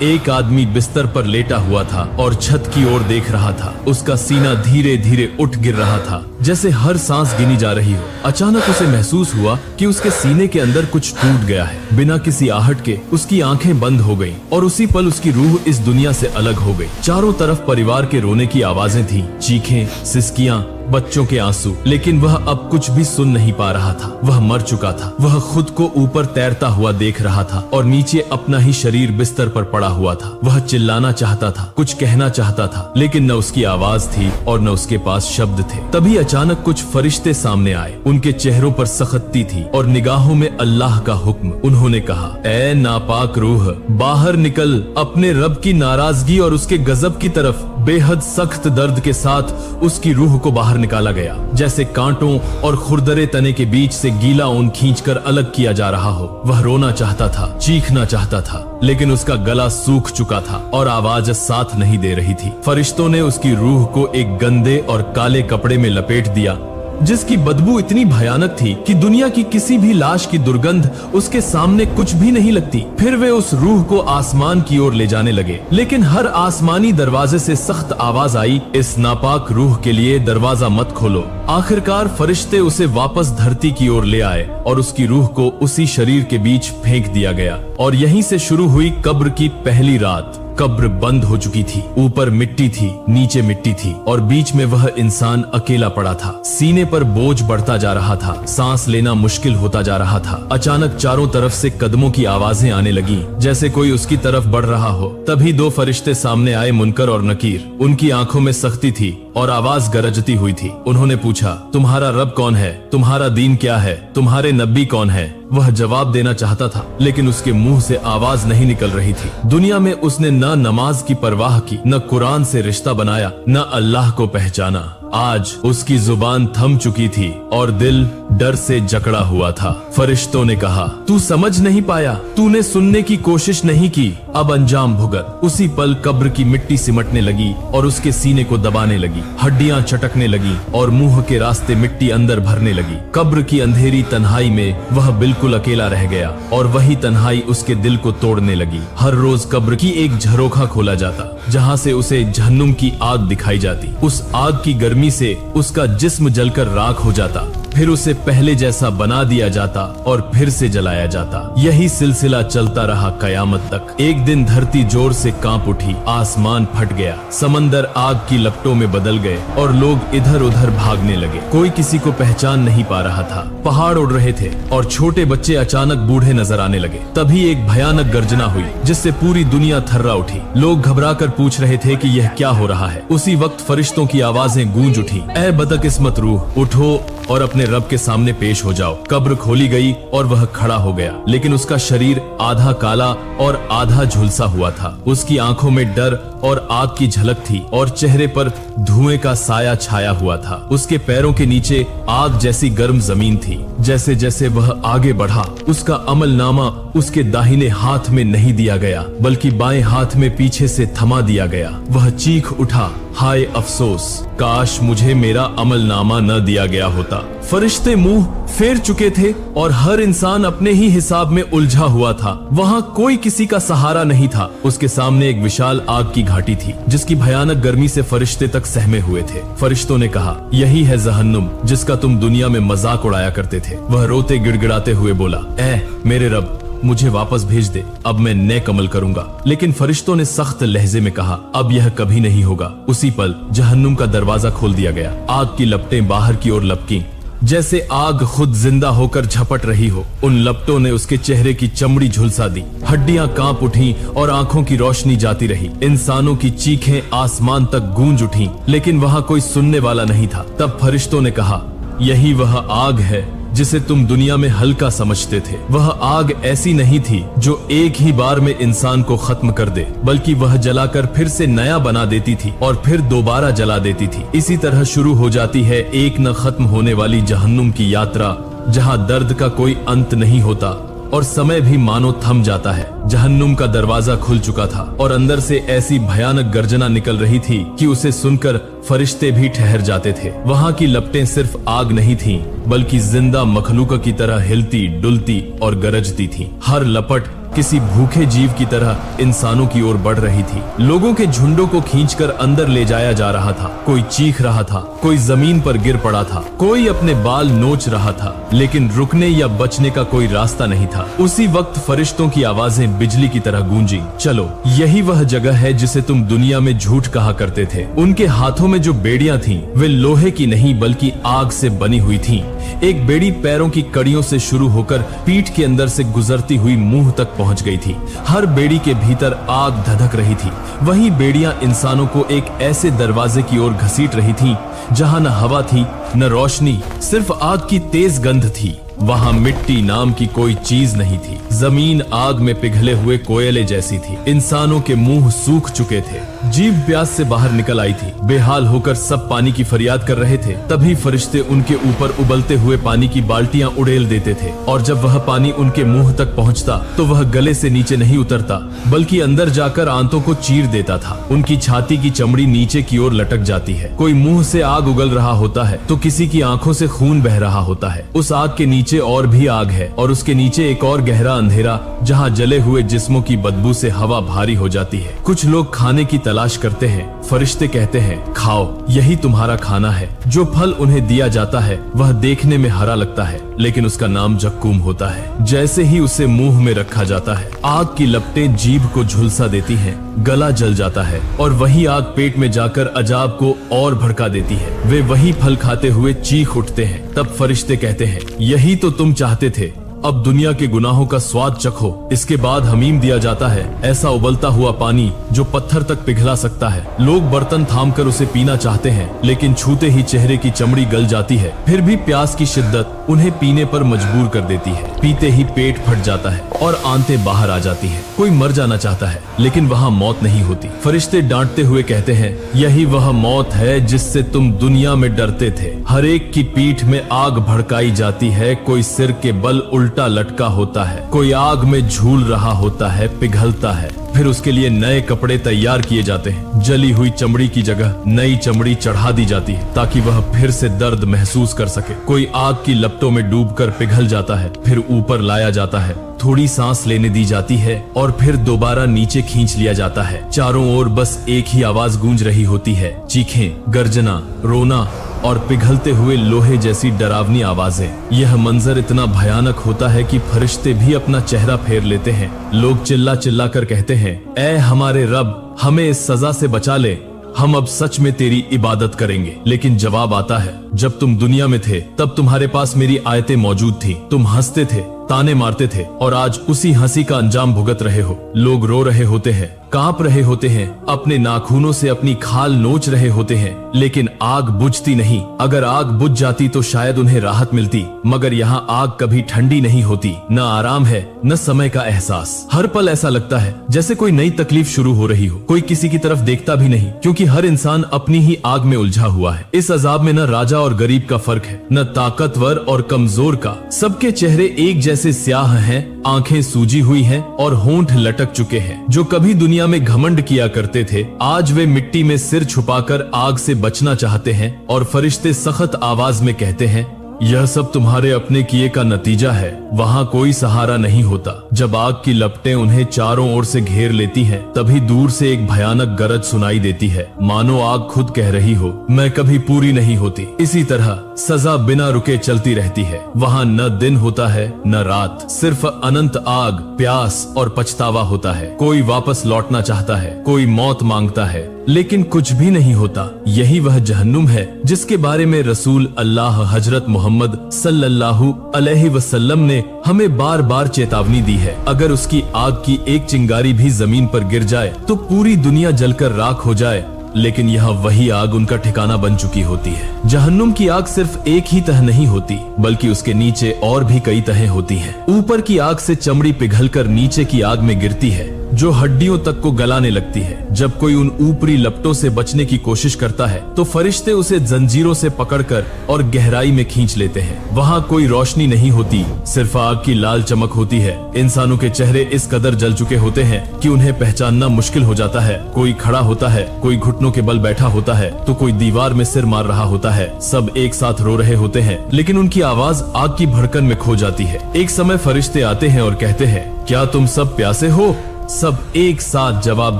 एक आदमी बिस्तर पर लेटा हुआ था और छत की ओर देख रहा था। उसका सीना धीरे धीरे उठ गिर रहा था, जैसे हर सांस गिनी जा रही हो। अचानक उसे महसूस हुआ कि उसके सीने के अंदर कुछ टूट गया है। बिना किसी आहट के उसकी आंखें बंद हो गईं और उसी पल उसकी रूह इस दुनिया से अलग हो गई। चारों तरफ परिवार के रोने की आवाजें थीं, चीखें, सिसकियां, बच्चों के आंसू, लेकिन वह अब कुछ भी सुन नहीं पा रहा था। वह मर चुका था। वह खुद को ऊपर तैरता हुआ देख रहा था और नीचे अपना ही शरीर बिस्तर पर पड़ा हुआ था। वह चिल्लाना चाहता था, कुछ कहना चाहता था, लेकिन न उसकी आवाज थी और न उसके पास शब्द थे। तभी अचानक कुछ फरिश्ते सामने आए। उनके चेहरों पर सख्ती थी और निगाहों में अल्लाह का हुक्म। उन्होंने कहा, ऐ नापाक रूह, बाहर निकल, अपने रब की नाराजगी और उसके गजब की तरफ। बेहद सख्त दर्द के साथ उसकी रूह को बाहर निकाला गया, जैसे कांटों और खुरदरे तने के बीच से गीला ऊन खींचकर अलग किया जा रहा हो। वह रोना चाहता था, चीखना चाहता था, लेकिन उसका गला सूख चुका था और आवाज साथ नहीं दे रही थी। फरिश्तों ने उसकी रूह को एक गंदे और काले कपड़े में लपेट दिया, जिसकी बदबू इतनी भयानक थी कि दुनिया की किसी भी लाश की दुर्गंध उसके सामने कुछ भी नहीं लगती। फिर वे उस रूह को आसमान की ओर ले जाने लगे, लेकिन हर आसमानी दरवाजे से सख्त आवाज आई, इस नापाक रूह के लिए दरवाजा मत खोलो। आखिरकार फरिश्ते उसे वापस धरती की ओर ले आए और उसकी रूह को उसी शरीर के बीच फेंक दिया गया। और यहीं से शुरू हुई कब्र की पहली रात। कब्र बंद हो चुकी थी। ऊपर मिट्टी थी, नीचे मिट्टी थी और बीच में वह इंसान अकेला पड़ा था। सीने पर बोझ बढ़ता जा रहा था, सांस लेना मुश्किल होता जा रहा था। अचानक चारों तरफ से कदमों की आवाजें आने लगी, जैसे कोई उसकी तरफ बढ़ रहा हो। तभी दो फरिश्ते सामने आए, मुनकर और नकीर। उनकी आंखों में सख्ती थी और आवाज गरजती हुई थी। उन्होंने पूछा, तुम्हारा रब कौन है? तुम्हारा दीन क्या है? तुम्हारे नबी कौन है? वह जवाब देना चाहता था, लेकिन उसके मुंह से आवाज नहीं निकल रही थी। दुनिया में उसने न नमाज की परवाह की, न कुरान से रिश्ता बनाया, न अल्लाह को पहचाना। आज उसकी जुबान थम चुकी थी और दिल डर से जकड़ा हुआ था। फरिश्तों ने कहा, तू समझ नहीं पाया, तूने सुनने की कोशिश नहीं की, अब अंजाम भुगत। उसी पल कब्र की मिट्टी सिमटने लगी और उसके सीने को दबाने लगी। हड्डियां चटकने लगी और मुंह के रास्ते मिट्टी अंदर भरने लगी। कब्र की अंधेरी तन्हाई में वह बिल्कुल अकेला रह गया और वही तन्हाई उसके दिल को तोड़ने लगी। हर रोज कब्र की एक झरोखा खोला जाता, जहाँ से उसे जहन्नुम की आग दिखाई जाती। उस आग की गर्मी से उसका जिस्म जलकर राख हो जाता, फिर उसे पहले जैसा बना दिया जाता और फिर से जलाया जाता। यही सिलसिला चलता रहा कयामत तक। एक दिन धरती जोर से कांप उठी, आसमान फट गया, समंदर आग की लपटों में बदल गए और लोग इधर उधर भागने लगे। कोई किसी को पहचान नहीं पा रहा था। पहाड़ उड़ रहे थे और छोटे बच्चे अचानक बूढ़े नजर आने लगे। तभी एक भयानक गर्जना हुई, जिससे पूरी दुनिया थर्रा उठी। लोग घबराकर पूछ रहे थे कि यह क्या हो रहा है। उसी वक्त फरिश्तों की आवाजें गूंज उठी, ऐ बदकिस्मत रूह, उठो और अपने रब के सामने पेश हो जाओ। कब्र खोली गई और वह खड़ा हो गया, लेकिन उसका शरीर आधा काला और आधा झुलसा हुआ था। उसकी आंखों में डर और आग की झलक थी और चेहरे पर धुएं का साया छाया हुआ था। उसके पैरों के नीचे आग जैसी गर्म जमीन थी। जैसे जैसे वह आगे बढ़ा, उसका अमलनामा उसके दाहिने हाथ में नहीं दिया गया, बल्कि बाएं हाथ में पीछे से थमा दिया गया। वह चीख उठा, हाय अफसोस, काश मुझे मेरा अमलनामा न दिया गया होता। फरिश्ते मुंह फेर चुके थे और हर इंसान अपने ही हिसाब में उलझा हुआ था। वहाँ कोई किसी का सहारा नहीं था। उसके सामने एक विशाल आग की घाटी थी, जिसकी भयानक गर्मी से फरिश्ते तक सहमे हुए थे। फरिश्तों ने कहा, यही है जहन्नुम, जिसका तुम दुनिया में मजाक उड़ाया करते थे। वह रोते गिड़गिड़ाते हुए बोला, ऐ मेरे रब, मुझे वापस भेज दे, अब मैं नेक अमल करूंगा। लेकिन फरिश्तों ने सख्त लहजे में कहा, अब यह कभी नहीं होगा। उसी पल जहन्नुम का दरवाजा खोल दिया गया। आग की लपटें बाहर की ओर लपकीं, जैसे आग खुद जिंदा होकर झपट रही हो। उन लपटों ने उसके चेहरे की चमड़ी झुलसा दी। हड्डियां कांप उठी और आंखों की रोशनी जाती रही। इंसानों की चीखें आसमान तक गूंज उठी, लेकिन वहां कोई सुनने वाला नहीं था। तब फरिश्तों ने कहा, यही वह आग है जिसे तुम दुनिया में हल्का समझते थे। वह आग ऐसी नहीं थी जो एक ही बार में इंसान को खत्म कर दे, बल्कि वह जलाकर फिर से नया बना देती थी और फिर दोबारा जला देती थी। इसी तरह शुरू हो जाती है एक न खत्म होने वाली जहन्नुम की यात्रा, जहां दर्द का कोई अंत नहीं होता और समय भी मानो थम जाता है। जहन्नुम का दरवाजा खुल चुका था और अंदर से ऐसी भयानक गर्जना निकल रही थी कि उसे सुनकर फरिश्ते भी ठहर जाते थे। वहाँ की लपटें सिर्फ आग नहीं थीं, बल्कि जिंदा मखलूक की तरह हिलती, डुलती और गरजती थीं। हर लपट किसी भूखे जीव की तरह इंसानों की ओर बढ़ रही थी। लोगों के झुंडों को खींचकर अंदर ले जाया जा रहा था। कोई चीख रहा था, कोई जमीन पर गिर पड़ा था, कोई अपने बाल नोच रहा था, लेकिन रुकने या बचने का कोई रास्ता नहीं था। उसी वक्त फरिश्तों की आवाजें बिजली की तरह गूंजी। चलो, यही वह जगह है जिसे तुम दुनिया में झूठ कहा करते थे। उनके हाथों में जो बेड़ियां थीं, वे लोहे की नहीं बल्कि आग से बनी हुई थीं। एक बेड़ी पैरों की कड़ियों से शुरू होकर पीठ के अंदर से गुजरती हुई मुंह तक पहुंच गई थी। हर बेड़ी के भीतर आग धधक रही थी। वही बेड़ियां इंसानों को एक ऐसे दरवाजे की ओर घसीट रही थीं जहां न हवा थी, न रोशनी, सिर्फ आग की तेज गंध थी। वहां मिट्टी नाम की कोई चीज नहीं थी। जमीन आग में पिघले हुए कोयले जैसी थी। इंसानों के मुंह सूख चुके थे। जीभ प्यास से बाहर निकल आई थी। बेहाल होकर सब पानी की फरियाद कर रहे थे। तभी फरिश्ते उनके ऊपर उबलते हुए पानी की बाल्टियां उड़ेल देते थे, और जब वह पानी उनके मुंह तक पहुंचता तो वह गले से नीचे नहीं उतरता, बल्कि अंदर जाकर आंतों को चीर देता था। उनकी छाती की चमड़ी नीचे की ओर लटक जाती है। कोई मुंह से आग उगल रहा होता है तो किसी की आंखों से खून बह रहा होता है। उस आग के नीचे और भी आग है, और उसके नीचे एक और गहरा अंधेरा जहां जले हुए जिस्मों की बदबू से हवा भारी हो जाती है। कुछ लोग खाने की तलाश करते हैं। फरिश्ते कहते हैं, खाओ, यही तुम्हारा खाना है। जो फल उन्हें दिया जाता है वह देखने में हरा लगता है, लेकिन उसका नाम जक्कूम होता है। जैसे ही उसे मुंह में रखा जाता है, आग की लपटें जीभ को झुलसा देती हैं, गला जल जाता है, और वही आग पेट में जाकर अजाब को और भड़का देती है। वे वही फल खाते हुए चीख उठते हैं। तब फरिश्ते कहते हैं, यही तो तुम चाहते थे, अब दुनिया के गुनाहों का स्वाद चखो। इसके बाद हमीम दिया जाता है, ऐसा उबलता हुआ पानी जो पत्थर तक पिघला सकता है। लोग बर्तन थामकर उसे पीना चाहते हैं, लेकिन छूते ही चेहरे की चमड़ी गल जाती है। फिर भी प्यास की शिद्दत उन्हें पीने पर मजबूर कर देती है। पीते ही पेट फट जाता है और आंतें बाहर आ जाती हैं। कोई मर जाना चाहता है, लेकिन वहाँ मौत नहीं होती। फरिश्ते डांटते हुए कहते हैं, यही वह मौत है जिससे तुम दुनिया में डरते थे। हर एक की पीठ में आग भड़काई जाती है। कोई सिर के बल उल्टा लटका होता है, कोई आग में झूल रहा होता है, पिघलता है। फिर उसके लिए नए कपड़े तैयार किए जाते हैं। जली हुई चमड़ी की जगह नई चमड़ी चढ़ा दी जाती है, ताकि वह फिर से दर्द महसूस कर सके। कोई आग की लपटों में डूबकर पिघल जाता है, फिर ऊपर लाया जाता है। थोड़ी सांस लेने दी जाती है और फिर दोबारा नीचे खींच लिया जाता है। चारों ओर बस एक ही आवाज गूंज रही होती है, चीखें, गर्जना, रोना और पिघलते हुए लोहे जैसी डरावनी आवाजें। यह मंजर इतना भयानक होता है कि फरिश्ते भी अपना चेहरा फेर लेते हैं। लोग चिल्ला चिल्ला कर कहते हैं, ऐ हमारे रब, हमें इस सजा से बचा ले, हम अब सच में तेरी इबादत करेंगे। लेकिन जवाब आता है, जब तुम दुनिया में थे तब तुम्हारे पास मेरी आयतें मौजूद थी। तुम हंसते थे, ताने मारते थे, और आज उसी हंसी का अंजाम भुगत रहे हो। लोग रो रहे होते हैं, कांप रहे होते हैं, अपने नाखूनों से अपनी खाल नोच रहे होते हैं, लेकिन आग बुझती नहीं। अगर आग बुझ जाती तो शायद उन्हें राहत मिलती, मगर यहाँ आग कभी ठंडी नहीं होती। न आराम है, न समय का एहसास। हर पल ऐसा लगता है जैसे कोई नई तकलीफ शुरू हो रही हो। कोई किसी की तरफ देखता भी नहीं, क्योंकि हर इंसान अपनी ही आग में उलझा हुआ है। इस अजाब में न राजा और गरीब का फर्क है, न ताकतवर और कमजोर का। सबके चेहरे एक जैसे स्याह हैं, आंखें सूजी हुई हैं और होंठ लटक चुके हैं। जो कभी दुनिया में घमंड किया करते थे, आज वे मिट्टी में सिर छुपाकर आग से बचना चाहते हैं। और फरिश्ते सख्त आवाज में कहते हैं, यह सब तुम्हारे अपने किए का नतीजा है। वहाँ कोई सहारा नहीं होता। जब आग की लपटें उन्हें चारों ओर से घेर लेती हैं, तभी दूर से एक भयानक गरज सुनाई देती है, मानो आग खुद कह रही हो, मैं कभी पूरी नहीं होती। इसी तरह सजा बिना रुके चलती रहती है। वहाँ न दिन होता है न रात, सिर्फ अनंत आग, प्यास और पछतावा होता है। कोई वापस लौटना चाहता है, कोई मौत मांगता है, लेकिन कुछ भी नहीं होता। यही वह जहन्नुम है जिसके बारे में रसूल अल्लाह हजरत मोहम्मद सल्लल्लाहु अलैहि वसल्लम ने हमें बार बार चेतावनी दी है। अगर उसकी आग की एक चिंगारी भी जमीन पर गिर जाए तो पूरी दुनिया जलकर राख हो जाए, लेकिन यह वही आग उनका ठिकाना बन चुकी होती है। जहन्नुम की आग सिर्फ एक ही तह नहीं होती, बल्कि उसके नीचे और भी कई तहें होती हैं। ऊपर की आग से चमड़ी पिघलकर नीचे की आग में गिरती है। जो हड्डियों तक को गलाने लगती है। जब कोई उन ऊपरी लपटों से बचने की कोशिश करता है तो फरिश्ते उसे जंजीरों से पकड़कर और गहराई में खींच लेते हैं। वहाँ कोई रोशनी नहीं होती, सिर्फ आग की लाल चमक होती है। इंसानों के चेहरे इस कदर जल चुके होते हैं कि उन्हें पहचानना मुश्किल हो जाता है। कोई खड़ा होता है, कोई घुटनों के बल बैठा होता है, तो कोई दीवार में सिर मार रहा होता है। सब एक साथ रो रहे होते हैं, लेकिन उनकी आवाज आग की भड़कन में खो जाती है। एक समय फरिश्ते आते हैं और कहते हैं, क्या तुम सब प्यासे हो? सब एक साथ जवाब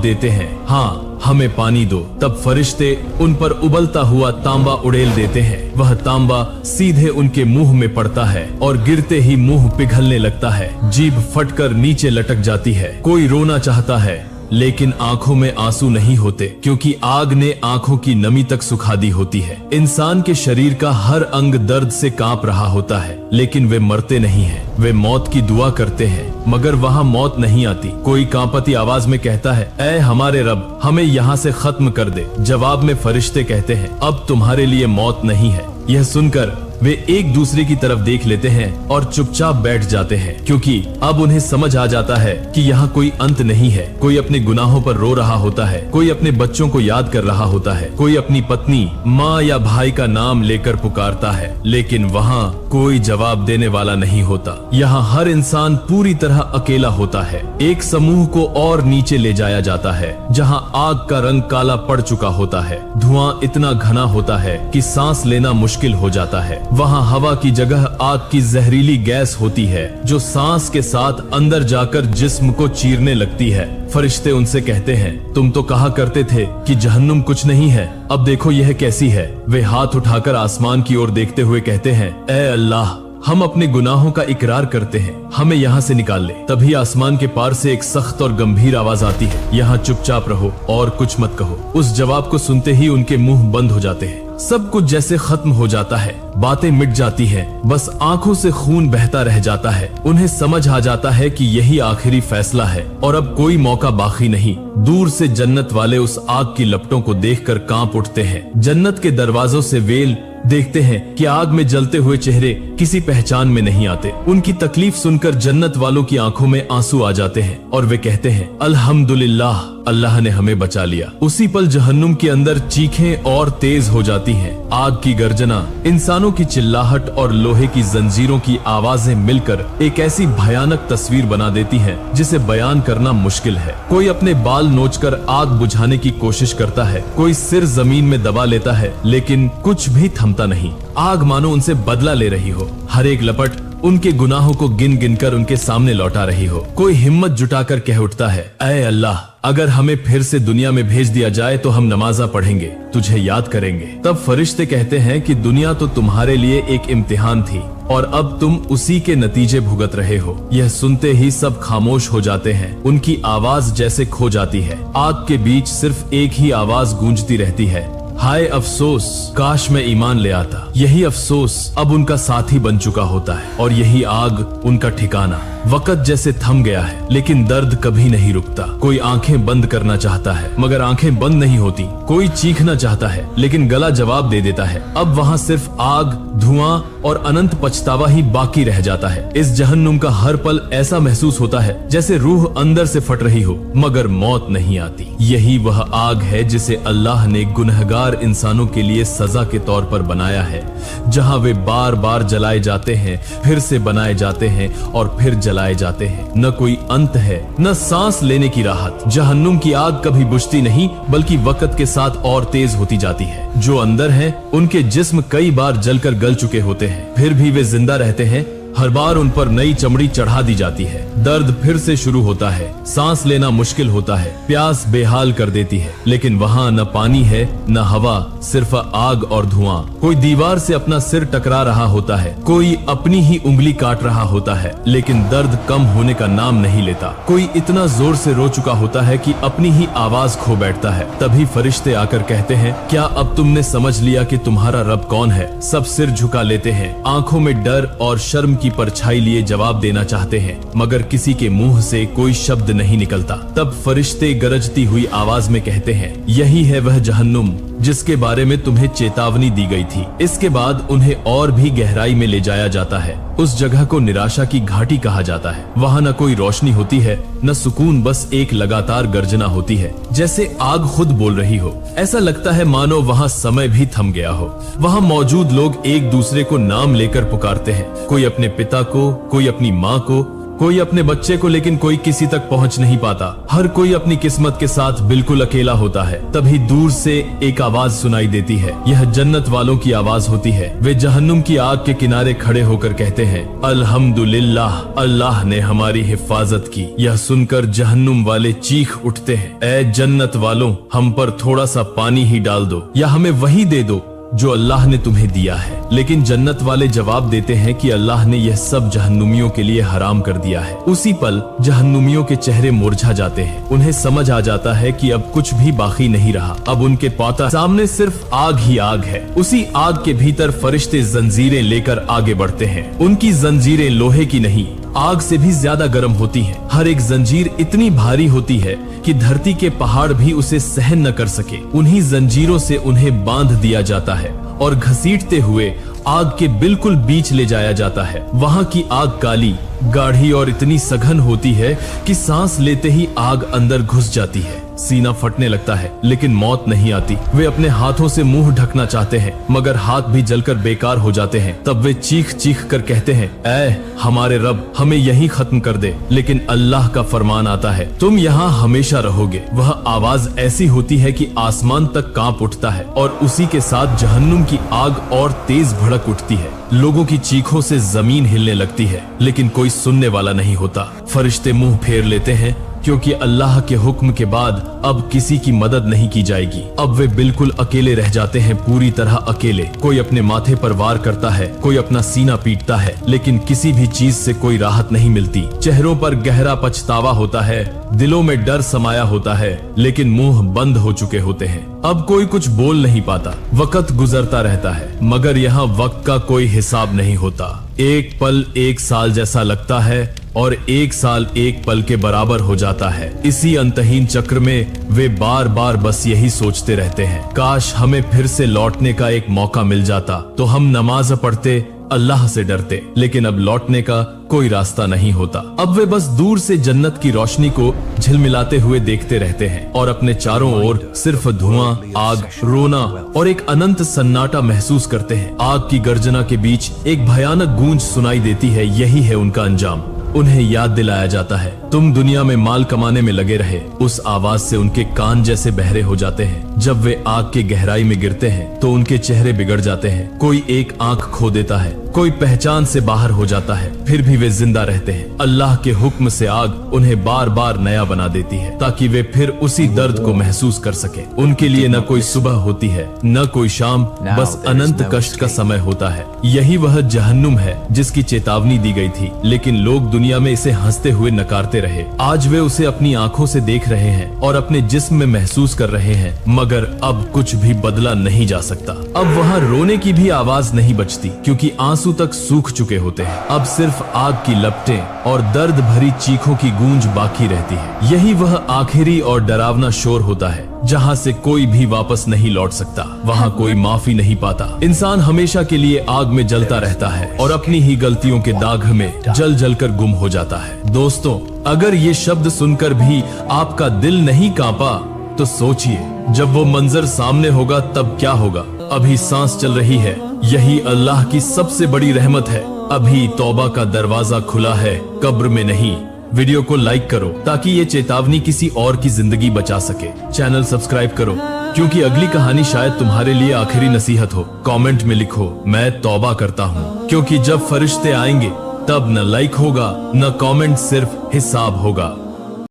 देते हैं, हाँ, हमें पानी दो। तब फरिश्ते उन पर उबलता हुआ तांबा उड़ेल देते हैं। वह तांबा सीधे उनके मुंह में पड़ता है और गिरते ही मुंह पिघलने लगता है। जीभ फटकर नीचे लटक जाती है। कोई रोना चाहता है, लेकिन आंखों में आंसू नहीं होते, क्योंकि आग ने आंखों की नमी तक सुखा दी होती है। इंसान के शरीर का हर अंग दर्द से कांप रहा होता है, लेकिन वे मरते नहीं हैं। वे मौत की दुआ करते हैं, मगर वहाँ मौत नहीं आती। कोई कांपती आवाज में कहता है, ऐ हमारे रब, हमें यहाँ से खत्म कर दे। जवाब में फरिश्ते कहते हैं, अब तुम्हारे लिए मौत नहीं है। यह सुनकर वे एक दूसरे की तरफ देख लेते हैं और चुपचाप बैठ जाते हैं, क्योंकि अब उन्हें समझ आ जाता है कि यहाँ कोई अंत नहीं है। कोई अपने गुनाहों पर रो रहा होता है, कोई अपने बच्चों को याद कर रहा होता है, कोई अपनी पत्नी, माँ या भाई का नाम लेकर पुकारता है, लेकिन वहाँ कोई जवाब देने वाला नहीं होता। यहाँ हर इंसान पूरी तरह अकेला होता है। एक समूह को और नीचे ले जाया जाता है, जहाँ आग का रंग काला पड़ चुका होता है। धुआं इतना घना होता है कि सांस लेना मुश्किल हो जाता है। वहाँ हवा की जगह आग की जहरीली गैस होती है, जो सांस के साथ अंदर जाकर जिस्म को चीरने लगती है। फरिश्ते उनसे कहते हैं, तुम तो कहा करते थे कि जहन्नुम कुछ नहीं है, अब देखो यह कैसी है। वे हाथ उठाकर आसमान की ओर देखते हुए कहते हैं, ऐ अल्लाह, हम अपने गुनाहों का इकरार करते हैं, हमें यहाँ से निकाल ले। तभी आसमान के पार से एक सख्त और गंभीर आवाज आती है, यहाँ चुपचाप रहो और कुछ मत कहो। उस जवाब को सुनते ही उनके मुंह बंद हो जाते हैं। सब कुछ जैसे खत्म हो जाता है, बातें मिट जाती हैं, बस आंखों से खून बहता रह जाता है। उन्हें समझ आ जाता है कि यही आखिरी फैसला है और अब कोई मौका बाकी नहीं। दूर से जन्नत वाले उस आग की लपटों को देखकर कांप उठते हैं। जन्नत के दरवाजों से वेल देखते हैं कि आग में जलते हुए चेहरे किसी पहचान में नहीं आते। उनकी तकलीफ सुनकर जन्नत वालों की आंखों में आंसू आ जाते हैं और वे कहते हैं, अल्हम्दुलिल्लाह, अल्लाह ने हमें बचा लिया। उसी पल जहन्नुम के अंदर चीखें और तेज हो जाती हैं। आग की गर्जना, इंसानों की चिल्लाहट और लोहे की जंजीरों की आवाजें मिलकर एक ऐसी भयानक तस्वीर बना देती हैं जिसे बयान करना मुश्किल है। कोई अपने बाल नोचकर आग बुझाने की कोशिश करता है, कोई सिर जमीन में दबा लेता है, लेकिन कुछ भी थमता नहीं। आग मानो उनसे बदला ले रही हो। हर एक लपट उनके गुनाहों को गिन गिन कर उनके सामने लौटा रही हो। कोई हिम्मत जुटाकर कह उठता है, ऐ अल्लाह, अगर हमें फिर से दुनिया में भेज दिया जाए तो हम नमाज़ा पढ़ेंगे, तुझे याद करेंगे। तब फरिश्ते कहते हैं कि दुनिया तो तुम्हारे लिए एक इम्तिहान थी और अब तुम उसी के नतीजे भुगत रहे हो। यह सुनते ही सब खामोश हो जाते हैं। उनकी आवाज जैसे खो जाती है। आग के बीच सिर्फ एक ही आवाज गूंजती रहती है, हाय अफसोस, काश मैं ईमान ले आता। यही अफसोस अब उनका साथी बन चुका होता है और यही आग उनका ठिकाना। वक्त जैसे थम गया है, लेकिन दर्द कभी नहीं रुकता। कोई आंखें बंद करना चाहता है, मगर आंखें बंद नहीं होती। कोई चीखना चाहता है, लेकिन गला जवाब दे देता है। अब वहाँ सिर्फ आग, धुआं और अनंत पछतावा ही बाकी रह जाता है। इस जहन्नुम का हर पल ऐसा महसूस होता है जैसे रूह अंदर से फट रही हो, मगर मौत नहीं आती। यही वह आग है जिसे अल्लाह ने गुनहगार इंसानों के लिए सजा के तौर पर बनाया है, जहाँ वे बार बार जलाए जाते हैं, फिर से बनाए जाते हैं और फिर जलाए जाते हैं। न कोई अंत है, न सांस लेने की राहत। जहन्नुम की आग कभी बुझती नहीं, बल्कि वक्त के साथ और तेज होती जाती है। जो अंदर हैं, उनके जिस्म कई बार जलकर गल चुके होते हैं, फिर भी वे जिंदा रहते हैं। हर बार उन पर नई चमड़ी चढ़ा दी जाती है। दर्द फिर से शुरू होता है, सांस लेना मुश्किल होता है, प्यास बेहाल कर देती है, लेकिन वहाँ न पानी है, न हवा, सिर्फ आग और धुआं। कोई दीवार से अपना सिर टकरा रहा होता है, कोई अपनी ही उंगली काट रहा होता है, लेकिन दर्द कम होने का नाम नहीं लेता। कोई इतना जोर से रो चुका होता है कि अपनी ही आवाज खो बैठता है। तभी फरिश्ते आकर कहते हैं, क्या अब तुमने समझ लिया कि तुम्हारा रब कौन है? सब सिर झुका लेते हैं, आंखों में डर और शर्म की परछाई लिए जवाब देना चाहते हैं, मगर किसी के मुंह से कोई शब्द नहीं निकलता। तब फरिश्ते गरजती हुई आवाज में कहते हैं, यही है वह जहन्नुम जिसके बारे में तुम्हें चेतावनी दी गई थी। इसके बाद उन्हें और भी गहराई में ले जाया जाता है। उस जगह को निराशा की घाटी कहा जाता है। वहाँ न कोई रोशनी होती है, न सुकून, बस एक लगातार गर्जना होती है, जैसे आग खुद बोल रही हो। ऐसा लगता है मानो वहाँ समय भी थम गया हो। वहाँ मौजूद लोग एक दूसरे को नाम लेकर पुकारते हैं, कोई अपने पिता को, कोई अपनी माँ को, कोई अपने बच्चे को, लेकिन कोई किसी तक पहुंच नहीं पाता। हर कोई अपनी किस्मत के साथ बिल्कुल अकेला होता है। तभी दूर से एक आवाज सुनाई देती है। यह जन्नत वालों की आवाज होती है। वे जहन्नुम की आग के किनारे खड़े होकर कहते हैं, अल्हम्दुलिल्लाह, अल्लाह ने हमारी हिफाजत की। यह सुनकर जहन्नुम वाले चीख उठते हैं, ऐ जन्नत वालों, हम पर थोड़ा सा पानी ही डाल दो, या हमें वही दे दो जो अल्लाह ने तुम्हें दिया है। लेकिन जन्नत वाले जवाब देते हैं कि अल्लाह ने यह सब जहन्नुमियों के लिए हराम कर दिया है। उसी पल जहन्नुमियों के चेहरे मुरझा जाते हैं। उन्हें समझ आ जाता है कि अब कुछ भी बाकी नहीं रहा। अब उनके पाता सामने सिर्फ आग ही आग है। उसी आग के भीतर फरिश्ते जंजीरें लेकर आगे बढ़ते हैं। उनकी जंजीरें लोहे की नहीं, आग से भी ज्यादा गर्म होती हैं। हर एक जंजीर इतनी भारी होती है कि धरती के पहाड़ भी उसे सहन न कर सके। उन्हीं जंजीरों से उन्हें बांध दिया जाता है और घसीटते हुए आग के बिल्कुल बीच ले जाया जाता है। वहाँ की आग काली, गाढ़ी और इतनी सघन होती है कि सांस लेते ही आग अंदर घुस जाती है। सीना फटने लगता है, लेकिन मौत नहीं आती। वे अपने हाथों से मुंह ढकना चाहते हैं, मगर हाथ भी जलकर बेकार हो जाते हैं। तब वे चीख चीख कर कहते हैं, ऐ हमारे रब, हमें यहीं खत्म कर दे। लेकिन अल्लाह का फरमान आता है, तुम यहाँ हमेशा रहोगे। वह आवाज ऐसी होती है कि आसमान तक कांप उठता है और उसी के साथ जहन्नुम की आग और तेज भड़क उठती है। लोगों की चीखों से जमीन हिलने लगती है, लेकिन कोई सुनने वाला नहीं होता। फरिश्ते मुंह फेर लेते हैं, क्योंकि अल्लाह के हुक्म के बाद अब किसी की मदद नहीं की जाएगी। अब वे बिल्कुल अकेले रह जाते हैं, पूरी तरह अकेले। कोई अपने माथे पर वार करता है, कोई अपना सीना पीटता है, लेकिन किसी भी चीज से कोई राहत नहीं मिलती। चेहरों पर गहरा पछतावा होता है, दिलों में डर समाया होता है, लेकिन मुंह बंद हो चुके होते हैं। अब कोई कुछ बोल नहीं पाता। वक्त गुजरता रहता है, मगर यहाँ वक्त का कोई हिसाब नहीं होता। एक पल एक साल जैसा लगता है और एक साल एक पल के बराबर हो जाता है। इसी अंतहीन चक्र में वे बार बार बस यही सोचते रहते हैं, काश हमें फिर से लौटने का एक मौका मिल जाता तो हम नमाज पढ़ते, अल्लाह से डरते। लेकिन अब लौटने का कोई रास्ता नहीं होता। अब वे बस दूर से जन्नत की रोशनी को झिलमिलाते हुए देखते रहते हैं और अपने चारों ओर सिर्फ धुआं, आग, रोना और एक अनंत सन्नाटा महसूस करते हैं। आग की गर्जना के बीच एक भयानक गूंज सुनाई देती है। यही है उनका अंजाम। उन्हें याद दिलाया जाता है, तुम दुनिया में माल कमाने में लगे रहे। उस आवाज से उनके कान जैसे बहरे हो जाते हैं। जब वे आग के गहराई में गिरते हैं तो उनके चेहरे बिगड़ जाते हैं। कोई एक आंख खो देता है, कोई पहचान से बाहर हो जाता है, फिर भी वे जिंदा रहते हैं। अल्लाह के हुक्म से आग उन्हें बार बार नया बना देती है, ताकि वे फिर उसी दर्द को महसूस कर सके। उनके लिए न कोई सुबह होती है, न कोई शाम, बस अनंत कष्ट का समय होता है। यही वह जहन्नुम है जिसकी चेतावनी दी गई थी, लेकिन लोग दुनिया में इसे हंसते हुए नकारते रहे। आज वे उसे अपनी आंखों से देख रहे हैं और अपने जिस्म में महसूस कर रहे हैं, मगर अब कुछ भी बदला नहीं जा सकता। अब वहाँ रोने की भी आवाज नहीं बचती, क्योंकि आंसू तक सूख चुके होते हैं। अब सिर्फ आग की लपटें और दर्द भरी चीखों की गूंज बाकी रहती है। यही वह आखिरी और डरावना शोर होता है, जहाँ से कोई भी वापस नहीं लौट सकता। वहाँ कोई माफी नहीं पाता। इंसान हमेशा के लिए आग में जलता रहता है और अपनी ही गलतियों के दाग में जल जल कर गुम हो जाता है। दोस्तों, अगर ये शब्द सुनकर भी आपका दिल नहीं कांपा तो सोचिए, जब वो मंजर सामने होगा तब क्या होगा। अभी सांस चल रही है, यही अल्लाह की सबसे बड़ी रहमत है। अभी तौबा का दरवाजा खुला है, कब्र में नहीं। वीडियो को लाइक करो ताकि ये चेतावनी किसी और की जिंदगी बचा सके। चैनल सब्सक्राइब करो, क्योंकि अगली कहानी शायद तुम्हारे लिए आखिरी नसीहत हो। कमेंट में लिखो, मैं तौबा करता हूँ, क्योंकि जब फरिश्ते आएंगे तब न लाइक होगा न कमेंट, सिर्फ हिसाब होगा।